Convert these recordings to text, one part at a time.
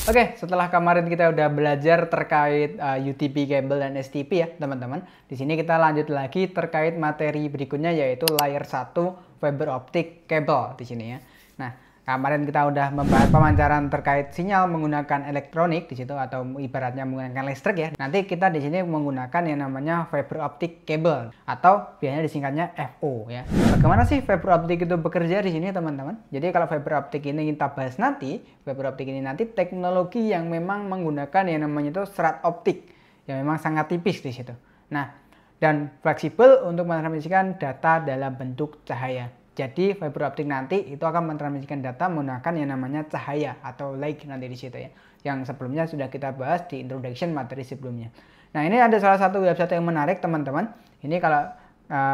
Oke, setelah kemarin kita udah belajar terkait UTP kabel dan STP ya, teman-teman. Di sini kita lanjut lagi terkait materi berikutnya yaitu layer 1 fiber optic cable di sini ya. Nah, kemarin kita udah membahas pemancaran terkait sinyal menggunakan elektronik di situ atau ibaratnya menggunakan listrik ya. Nanti kita di sini menggunakan yang namanya fiber optic cable atau biasanya disingkatnya FO ya. Bagaimana sih fiber optic itu bekerja di sini teman-teman? Jadi kalau fiber optic ini kita bahas nanti, fiber optic ini nanti teknologi yang memang menggunakan yang namanya itu serat optik yang memang sangat tipis di situ. Nah, dan fleksibel untuk mentransmisikan data dalam bentuk cahaya. Jadi fiber optik nanti itu akan mentransmisikan data menggunakan yang namanya cahaya atau light nanti di situ ya. Yang sebelumnya sudah kita bahas di introduction materi sebelumnya. Nah, ini ada salah satu website yang menarik teman-teman. Ini kalau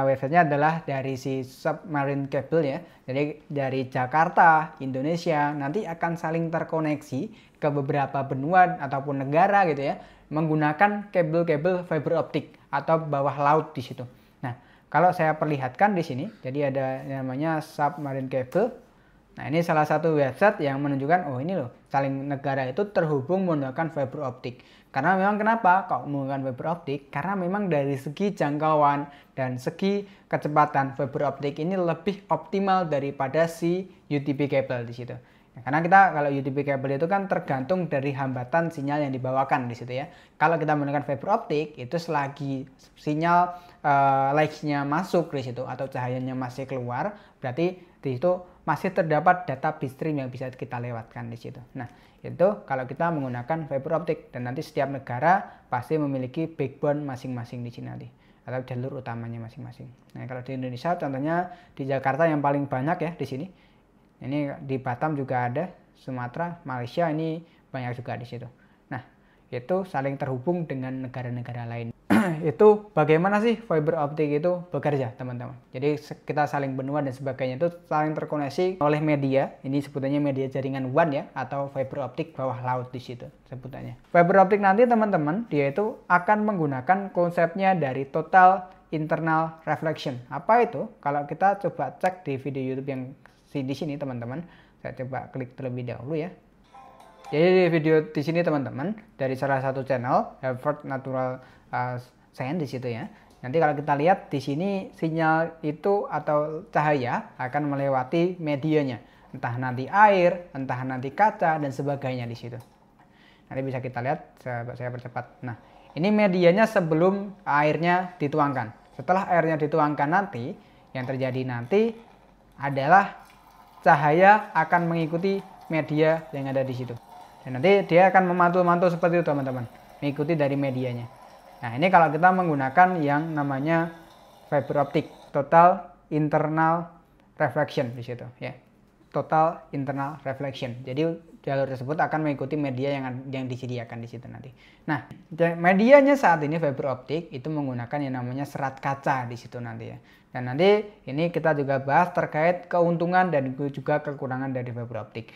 websitenya adalah dari si Submarine Cable ya. Jadi dari Jakarta, Indonesia nanti akan saling terkoneksi ke beberapa benua ataupun negara gitu ya, menggunakan kabel-kabel fiber optik atau bawah laut di situ. Nah, kalau saya perlihatkan di sini, jadi ada namanya Submarine Cable. Nah, ini salah satu website yang menunjukkan, oh ini loh, saling negara itu terhubung menggunakan fiber optik. Karena memang kenapa kok menggunakan fiber optik? Karena memang dari segi jangkauan dan segi kecepatan fiber optik ini lebih optimal daripada si UTP cable di situ. Nah, karena kita kalau UTP cable itu kan tergantung dari hambatan sinyal yang dibawakan di situ ya. Kalau kita menggunakan fiber optik itu selagi sinyal light-nya masuk di situ atau cahayanya masih keluar, berarti di situ masih terdapat data bitstream yang bisa kita lewatkan di situ. Nah, itu kalau kita menggunakan fiber optik dan nanti setiap negara pasti memiliki backbone masing-masing di sini nanti atau jalur utamanya masing-masing. Nah, kalau di Indonesia contohnya di Jakarta yang paling banyak ya di sini. Ini di Batam juga ada, Sumatera, Malaysia ini banyak juga di situ. Nah, itu saling terhubung dengan negara-negara lain. Itu bagaimana sih fiber optik itu bekerja teman-teman. Jadi kita saling benua dan sebagainya itu saling terkoneksi oleh media. Ini sebutannya media jaringan WAN ya atau fiber optik bawah laut di situ sebutannya. Fiber optik nanti teman-teman dia itu akan menggunakan konsepnya dari total internal reflection. Apa itu? Kalau kita coba cek di video YouTube yang di sini teman-teman, saya coba klik terlebih dahulu ya. Jadi di video di sini teman-teman dari salah satu channel Harvard Natural Science di situ ya. Nanti kalau kita lihat di sini sinyal itu atau cahaya akan melewati medianya, entah nanti air, entah nanti kaca dan sebagainya di situ. Nanti bisa kita lihat, saya percepat. Nah, ini medianya sebelum airnya dituangkan. Setelah airnya dituangkan nanti, yang terjadi nanti adalah cahaya akan mengikuti media yang ada di situ. Dan nanti dia akan memantul-mantul seperti itu teman-teman, mengikuti dari medianya. Nah, ini kalau kita menggunakan yang namanya fiber optik, total internal reflection di situ ya. Total internal reflection. Jadi jalur tersebut akan mengikuti media yang disediakan di situ nanti. Nah, medianya saat ini fiber optik itu menggunakan yang namanya serat kaca di situ nanti ya. Dan nanti ini kita juga bahas terkait keuntungan dan juga kekurangan dari fiber optik.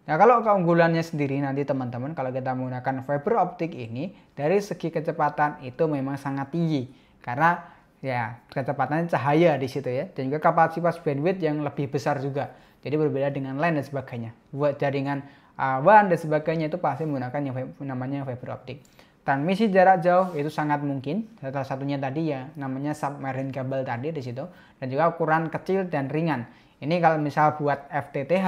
Nah, kalau keunggulannya sendiri nanti teman-teman, kalau kita menggunakan fiber optik ini dari segi kecepatan itu memang sangat tinggi karena ya kecepatannya cahaya di situ ya, dan juga kapasitas bandwidth yang lebih besar juga. Jadi berbeda dengan LAN dan sebagainya. Buat jaringan WAN dan sebagainya itu pasti menggunakan yang namanya fiber optik. Transmisi jarak jauh itu sangat mungkin. Salah satunya tadi ya namanya submarine cable tadi di situ, dan juga ukuran kecil dan ringan. Ini kalau misal buat FTTH,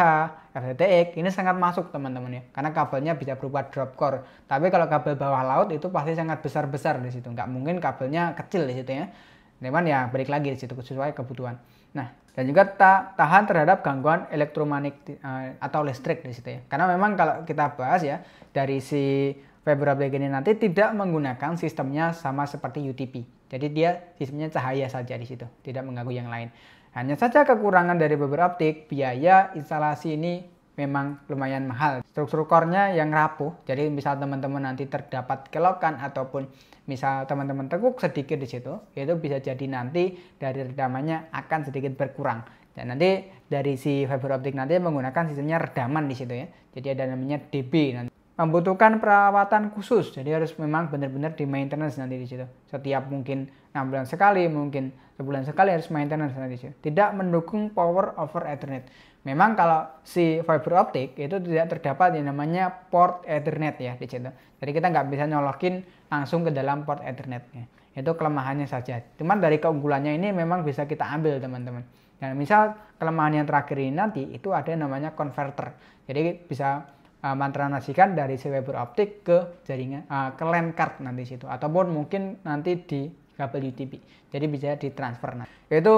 FTTX ini sangat masuk teman-teman ya, karena kabelnya bisa berupa drop core. Tapi kalau kabel bawah laut itu pasti sangat besar-besar di situ, nggak mungkin kabelnya kecil di situ ya. Cuman ya balik lagi di situ sesuai kebutuhan. Nah, dan juga tahan terhadap gangguan elektromagnetik atau listrik di situ ya. Karena memang kalau kita bahas ya dari si fiber optik ini nanti tidak menggunakan sistemnya sama seperti UTP. Jadi dia sistemnya cahaya saja di situ, tidak mengganggu yang lain. Hanya saja kekurangan dari fiber optik, biaya instalasi ini memang lumayan mahal. Struktur core-nya yang rapuh, jadi misal teman-teman nanti terdapat kelokan ataupun misal teman-teman tekuk sedikit di situ, itu bisa jadi nanti dari redamannya akan sedikit berkurang. Dan nanti dari si fiber optik nanti menggunakan sistemnya redaman di situ ya. Jadi ada namanya DB nanti. Membutuhkan perawatan khusus, jadi harus memang benar-benar di maintenance nanti di situ. Setiap mungkin 6 bulan sekali, mungkin sebulan sekali harus maintenance nanti di situ. Tidak mendukung power over Ethernet. Memang kalau si fiber optik itu tidak terdapat yang namanya port Ethernet ya di situ. Jadi kita nggak bisa nyolokin langsung ke dalam port Ethernetnya. Itu kelemahannya saja. Cuman dari keunggulannya ini memang bisa kita ambil teman-teman. Nah, misal kelemahan yang terakhir ini nanti itu ada yang namanya converter. Jadi bisa mentranslasikan dari si fiber optik ke jaringan ke LAN card nanti situ, ataupun mungkin nanti di kabel UTP. Jadi bisa ditransfer. Nah, itu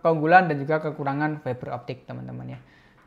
keunggulan dan juga kekurangan fiber optik teman-teman ya.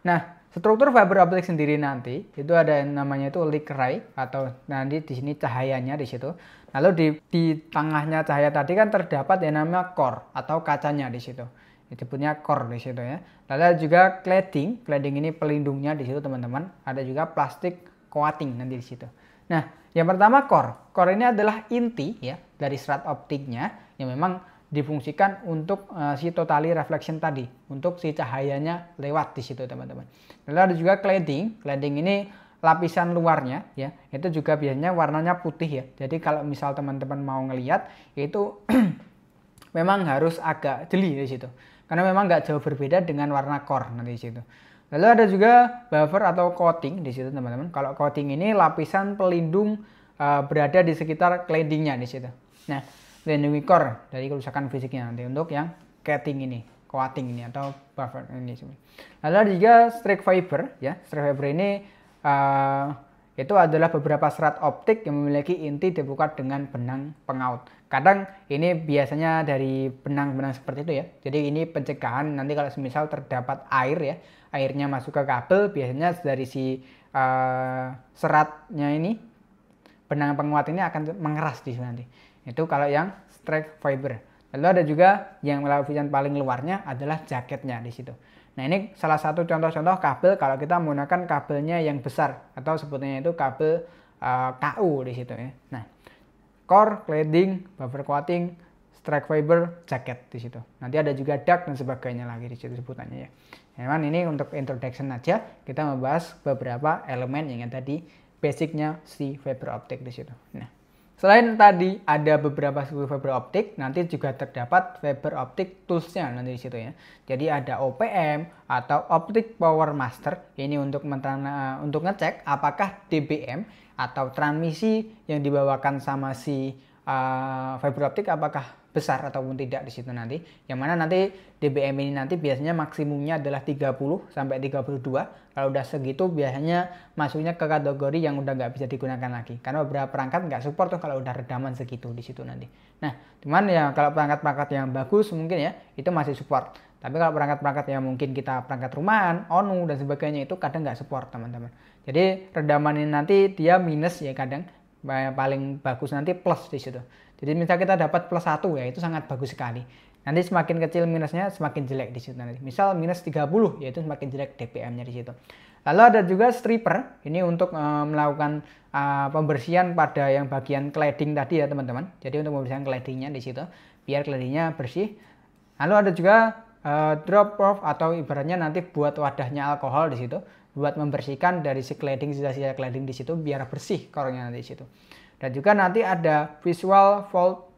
Nah, struktur fiber optik sendiri nanti itu ada yang namanya itu light ray, atau nanti di sini cahayanya di situ. Lalu di tengahnya cahaya tadi kan terdapat yang namanya core atau kacanya di situ. Disebutnya core di situ ya. Lalu ada juga cladding ini pelindungnya di situ teman-teman. Ada juga plastik coating nanti di situ. Nah, yang pertama core. Core ini adalah inti ya dari serat optiknya yang memang difungsikan untuk si totally reflection tadi, untuk si cahayanya lewat di situ teman-teman. Lalu ada juga cladding. Cladding ini lapisan luarnya ya, itu juga biasanya warnanya putih ya. Jadi kalau misal teman-teman mau ngelihat itu memang harus agak jeli di situ. Karena memang nggak jauh berbeda dengan warna core nanti di situ. Lalu ada juga buffer atau coating di situ teman-teman. Kalau coating ini lapisan pelindung berada di sekitar claddingnya di situ. Nah, melindungi core dari kerusakan fisiknya nanti untuk yang coating ini atau buffer ini. Lalu ada juga strip fiber ya. Strip fiber ini itu adalah beberapa serat optik yang memiliki inti dibuka dengan benang pengaut. Kadang ini biasanya dari benang-benang seperti itu ya. Jadi ini pencegahan nanti kalau semisal terdapat air ya, airnya masuk ke kabel, biasanya dari si seratnya ini, benang penguat ini akan mengeras di sini nanti. Itu kalau yang strip fiber. Lalu ada juga yang lapisan paling luarnya adalah jaketnya di situ. Nah, ini salah satu contoh-contoh kabel kalau kita menggunakan kabelnya yang besar atau sebutnya itu kabel KU di situ ya. Nah, core, cladding, buffer coating, strike fiber, jaket di situ. Nanti ada juga duct dan sebagainya lagi di situ sebutannya ya. Memang ini untuk introduction aja, kita membahas beberapa elemen yang ada di basicnya si fiber optik di situ. Nah, selain tadi ada beberapa fiber optik, nanti juga terdapat fiber optik toolsnya nanti di situ ya. Jadi ada OPM atau Optic Power Master, ini untuk ngecek apakah DBM atau transmisi yang dibawakan sama si fiber optik apakah besar ataupun tidak di situ nanti. Yang mana nanti DBM ini nanti biasanya maksimumnya adalah 30 sampai 32. Kalau udah segitu biasanya masuknya ke kategori yang udah nggak bisa digunakan lagi. Karena beberapa perangkat nggak support tuh kalau udah redaman segitu di situ nanti. Nah, cuman ya kalau perangkat-perangkat yang bagus mungkin ya itu masih support. Tapi kalau perangkat-perangkat yang mungkin kita perangkat rumahan, ONU dan sebagainya itu kadang nggak support teman-teman. Jadi redaman ini nanti dia minus ya kadang. Paling bagus nanti plus di situ. Jadi misal kita dapat plus 1 ya itu sangat bagus sekali. Nanti semakin kecil minusnya semakin jelek di situ nanti. Misal minus 30 yaitu semakin jelek DPM-nya di situ. Lalu ada juga stripper, ini untuk melakukan pembersihan pada yang bagian cladding tadi ya teman-teman. Jadi untuk pembersihan claddingnya di situ biar claddingnya bersih. Lalu ada juga drop off atau ibaratnya nanti buat wadahnya alkohol di situ, buat membersihkan dari si cladding, sisa-sisa cladding di situ biar bersih core-nya nanti di situ. Dan juga nanti ada visual fault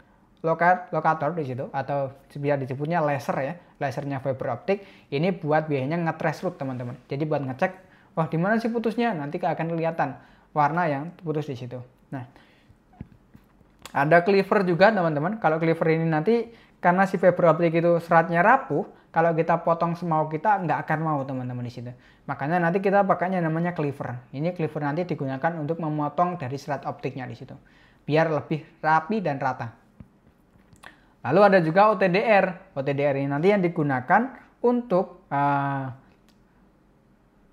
locator di situ atau biar disebutnya laser ya, lasernya fiber optik. Ini buat biasanya nge-trace root teman-teman. Jadi buat ngecek, wah di mana sih putusnya? Nanti akan kelihatan warna yang putus di situ. Nah, ada cleaver juga teman-teman. Kalau cleaver ini nanti karena si fiber optik itu seratnya rapuh, kalau kita potong semau kita nggak akan mau teman-teman di situ. Makanya nanti kita pakainya namanya cleaver. Ini cleaver nanti digunakan untuk memotong dari serat optiknya di situ, biar lebih rapi dan rata. Lalu ada juga OTDR. OTDR ini nanti yang digunakan untuk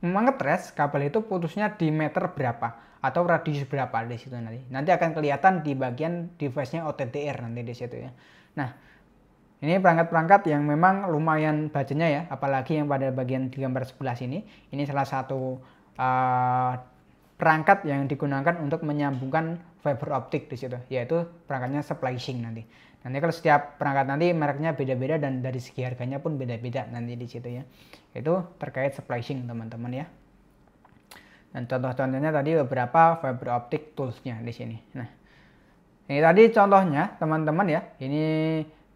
mengetres kabel itu putusnya di meter berapa atau radius berapa di situ nanti. Nanti akan kelihatan di bagian device-nya OTDR nanti di situ ya. Nah, ini perangkat-perangkat yang memang lumayan bajanya ya, apalagi yang pada bagian di gambar sebelah sini. Ini salah satu perangkat yang digunakan untuk menyambungkan fiber optik di situ, yaitu perangkatnya splicing nanti. Nanti kalau setiap perangkat nanti mereknya beda-beda dan dari segi harganya pun beda-beda nanti di situ ya. Itu terkait splicing teman-teman ya. Dan contoh-contohnya tadi beberapa fiber optic toolsnya di sini. Nah, ini tadi contohnya teman-teman ya. Ini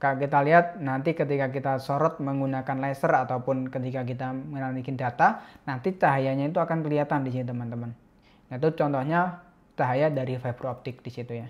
kalau kita lihat nanti ketika kita sorot menggunakan laser ataupun ketika kita menanyakan data, nanti cahayanya itu akan kelihatan di sini teman-teman. Nah, itu contohnya cahaya dari fiber optik di situ ya.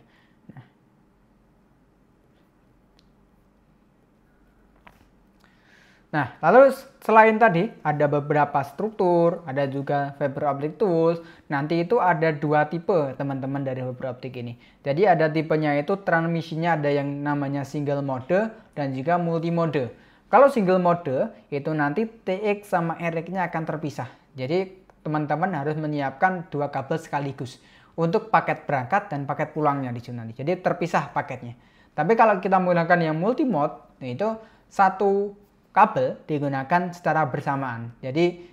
Nah, lalu selain tadi ada beberapa struktur, ada juga fiber optic tools. Nanti itu ada dua tipe teman-teman dari fiber optik ini. Jadi ada tipenya itu transmisinya ada yang namanya single mode dan juga multi mode. Kalau single mode itu nanti TX sama RX-nya akan terpisah. Jadi teman-teman harus menyiapkan dua kabel sekaligus untuk paket berangkat dan paket pulangnya di sini nanti. Jadi terpisah paketnya. Tapi kalau kita menggunakan yang multi mode itu satu kabel digunakan secara bersamaan. Jadi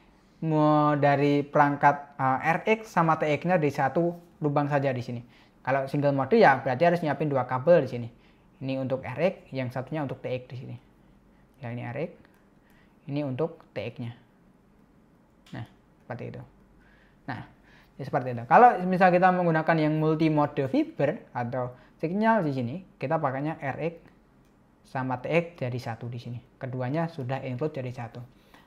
dari perangkat RX sama TX-nya di satu lubang saja di sini. Kalau single mode ya berarti harus nyiapin dua kabel di sini. Ini untuk RX, yang satunya untuk TX di sini. Ya ini RX, ini untuk TX-nya. Nah, seperti itu. Nah, ya seperti itu. Kalau misal kita menggunakan yang multi mode fiber atau signal di sini, kita pakainya RX sama TX jadi satu di sini. Keduanya sudah include jadi satu.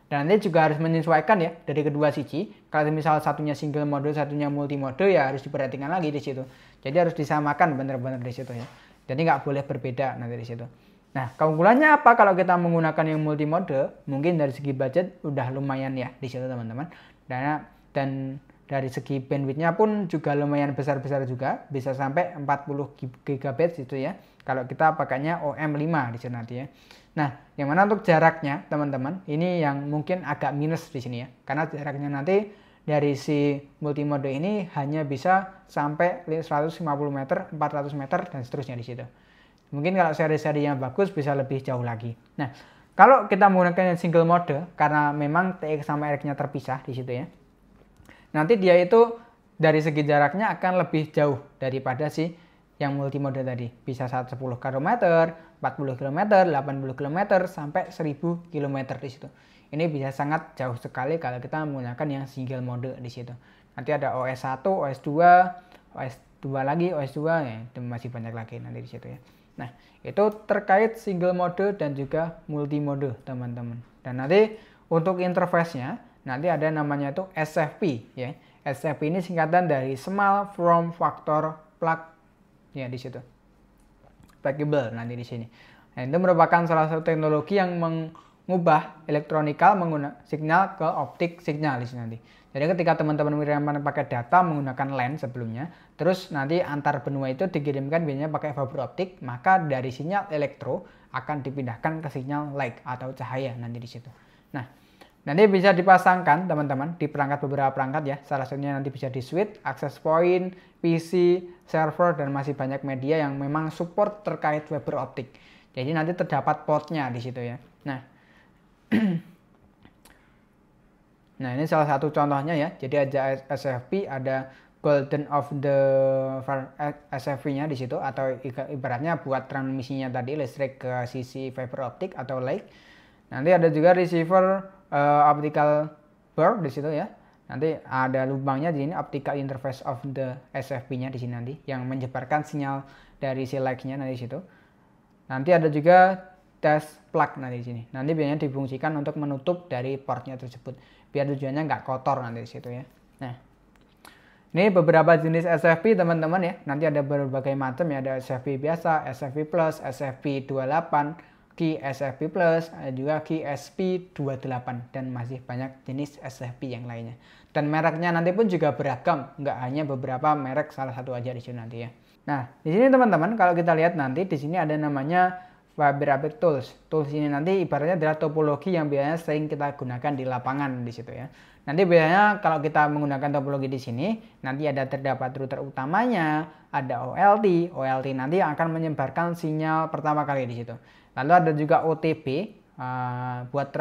Dan nanti juga harus menyesuaikan ya dari kedua sisi. Kalau misal satunya single mode, satunya multi mode ya harus diperhatikan lagi di situ. Jadi harus disamakan benar-benar di situ ya. Jadi nggak boleh berbeda nanti di situ. Nah, keunggulannya apa kalau kita menggunakan yang multi mode? Mungkin dari segi budget udah lumayan ya di situ teman-teman. Dan dari segi bandwidthnya pun juga lumayan besar-besar juga, bisa sampai 40 GB itu ya. Kalau kita pakainya OM5 di sini nanti ya. Nah, yang mana untuk jaraknya teman-teman, ini yang mungkin agak minus di sini ya. Karena jaraknya nanti dari si multimode ini hanya bisa sampai 150 meter, 400 meter dan seterusnya di situ. Mungkin kalau seri-seri yang bagus bisa lebih jauh lagi. Nah, kalau kita menggunakan yang single mode karena memang TX sama RX-nya terpisah di situ ya. Nanti dia itu dari segi jaraknya akan lebih jauh daripada si yang multimode tadi. Bisa 10 km, 40 km, 80 km, sampai 1000 km di situ. Ini bisa sangat jauh sekali kalau kita menggunakan yang single mode di situ. Nanti ada OS1, OS2, OS2 lagi, OS2, ya, itu masih banyak lagi nanti di situ ya. Nah, itu terkait single mode dan juga multimode teman-teman. Dan nanti untuk interface-nya nanti ada namanya itu SFP ya. SFP ini singkatan dari Small Form Factor Plug ya di situ. Pluggable nanti di sini. Nah, itu merupakan salah satu teknologi yang mengubah elektronikal menggunakan signal ke optik signal di sini nanti. Jadi ketika teman-teman mengirimkan pakai data menggunakan LAN sebelumnya, terus nanti antar benua itu dikirimkan biasanya pakai fiber optik, maka dari sinyal elektro akan dipindahkan ke sinyal light atau cahaya nanti di situ. Nah, nanti bisa dipasangkan teman-teman di beberapa perangkat ya. Salah satunya nanti bisa di switch, access point, PC, server, dan masih banyak media yang memang support terkait fiber optik. Jadi nanti terdapat portnya di situ ya. Nah ini salah satu contohnya ya. Jadi ada SFP, ada golden of the SFP-nya di situ, atau ibaratnya buat transmisinya tadi listrik ke sisi fiber optik atau light. Nanti ada juga receiver optical board di situ ya. Nanti ada lubangnya di sini, optical interface of the SFP-nya di sini nanti yang menyebarkan sinyal dari si light-nya nanti di situ. Nanti ada juga test plug nanti di sini. Nanti biasanya difungsikan untuk menutup dari portnya tersebut biar tujuannya nggak kotor nanti di situ ya. Nah, ini beberapa jenis SFP teman-teman ya. Nanti ada berbagai macam ya, ada SFP biasa, SFP plus, SFP 28, Key SFP plus, juga Key SP28, dan masih banyak jenis SFP yang lainnya. Dan mereknya nanti pun juga beragam, nggak hanya beberapa merek, salah satu aja di sini nanti ya. Nah, di sini teman-teman kalau kita lihat nanti di sini ada namanya fiber optic tools. Tools ini nanti ibaratnya adalah topologi yang biasanya sering kita gunakan di lapangan di situ ya. Nanti biasanya kalau kita menggunakan topologi di sini, nanti ada terdapat router utamanya, ada OLT. OLT nanti akan menyebarkan sinyal pertama kali di situ. Lalu ada juga OTP buat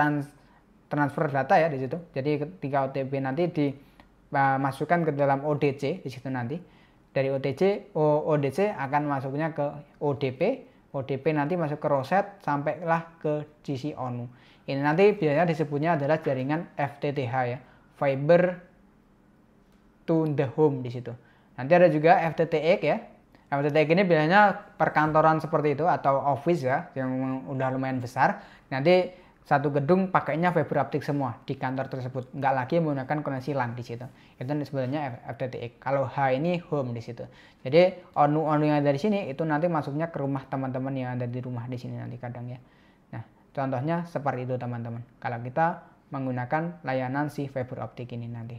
transfer data ya di situ. Jadi ketika OTP nanti dimasukkan ke dalam ODC di situ nanti. Dari ODC akan masuknya ke ODP. ODP nanti masuk ke roset sampailah ke GC ONU. Ini nanti biasanya disebutnya adalah jaringan FTTH ya, Fiber to the Home di situ. Nanti ada juga FTTX ya. FTTX ini biasanya perkantoran seperti itu atau office ya yang udah lumayan besar. Nanti satu gedung pakainya fiber optik semua di kantor tersebut, nggak lagi menggunakan koneksi LAN di situ. Itu sebenarnya FTTX. Kalau H ini home di situ. Jadi ONU yang ada di sini itu nanti masuknya ke rumah teman-teman yang ada di rumah di sini nanti kadang ya. Nah, contohnya seperti itu teman-teman. Kalau kita menggunakan layanan si fiber optik ini nanti.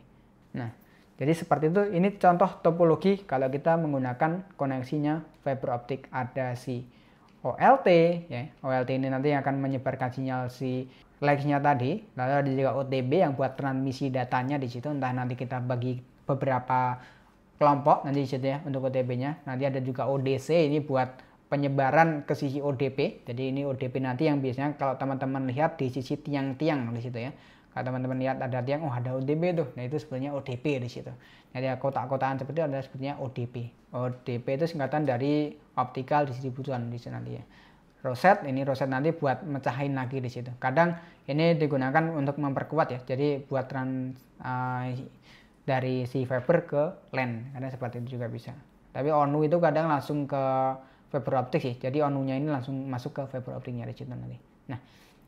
Nah, jadi seperti itu, ini contoh topologi kalau kita menggunakan koneksinya fiber optik. Ada si OLT, ya. OLT ini nanti akan menyebarkan sinyal si LAX-nya tadi. Lalu ada juga OTB yang buat transmisi datanya di situ. Entah nanti kita bagi beberapa kelompok nanti di situ ya untuk OTB-nya. Nanti ada juga ODC ini buat penyebaran ke sisi ODP. Jadi ini ODP nanti yang biasanya kalau teman-teman lihat di sisi tiang-tiang di situ ya. Kalau teman-teman lihat ada tiang, oh ada ODP tuh. Nah itu sebenarnya ODP di situ. Jadi kotak-kotakan seperti itu adalah sebenarnya ODP. ODP itu singkatan dari Optical Distribution di sana nanti ya. Roset, ini roset nanti buat mecahin lagi di situ. Kadang ini digunakan untuk memperkuat ya. Jadi buat dari si fiber ke LAN. Karena seperti itu juga bisa. Tapi ONU itu kadang langsung ke fiber optik sih. Jadi ONU-nya ini langsung masuk ke fiber optiknya di situ nanti. Nah,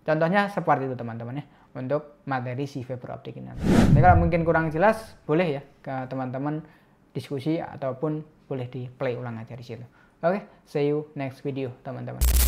contohnya seperti itu teman-teman ya untuk materi si fiber optik ini. Jadi kalau mungkin kurang jelas boleh ya ke teman-teman diskusi ataupun boleh di play ulang aja di situ. Oke, see you next video teman-teman.